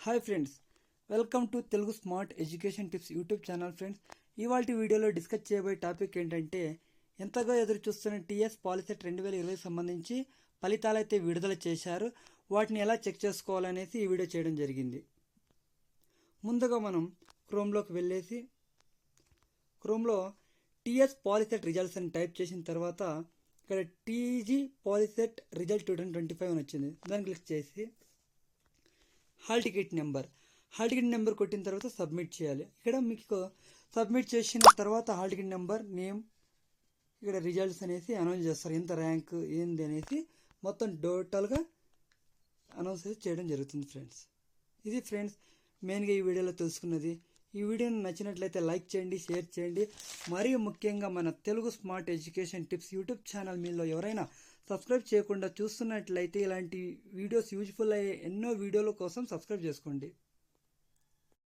Hi friends, welcome to Telugu smart education tips YouTube channel. Friends, ఇవాళ వీడియోలో discuss చేయబోయే topic ఏంటంటే, ఎంతగా ఎదురు చూస్తున్న టీఎస్ పాలిసెట్ 2020 సంబంధించి ఫలితాలు అయితే విడుదల చేశారు. వాటిని ఎలా చెక్ చేసుకోవాలనేసి ఈ వీడియో చేయడం జరిగింది. ముందుగా మనం క్రోమ్లోకి వెళ్ళేసి క్రోమ్లో టీఎస్ పాలిసెట్ రిజల్ట్స్ అని టైప్ చేసిన తర్వాత ఇక్కడ టీజీ పాలిసెట్ రిజల్ట్ 2025 అని వచ్చింది. దాన్ని క్లిక్ చేసి హాల్ టికెట్ నెంబర్ కొట్టిన తర్వాత సబ్మిట్ చేయాలి. ఇక్కడ మీకు సబ్మిట్ చేసిన తర్వాత హాల్ టికెట్ నెంబర్, నేమ్, ఇక్కడ రిజల్ట్స్ అనేసి అనౌన్స్ చేస్తారు. ఎంత ర్యాంక్ ఏంది అనేసి మొత్తం టోటల్గా అనౌన్స్ చేయడం జరుగుతుంది. ఇది ఫ్రెండ్స్ మెయిన్గా ఈ వీడియోలో తెలుసుకున్నది. ఈ వీడియోని నచ్చినట్లయితే లైక్ చేయండి, షేర్ చేయండి. మరియు ముఖ్యంగా మన Telugu smart education tips YouTube channel మీలో ఎవరైనా సబ్స్క్రైబ్ చేయకుండా చూస్తున్నట్లయితే ఇలాంటి వీడియోస్ యూజ్ఫుల్ అయ్యే ఎన్నో వీడియోల కోసం సబ్స్క్రైబ్ చేసుకోండి.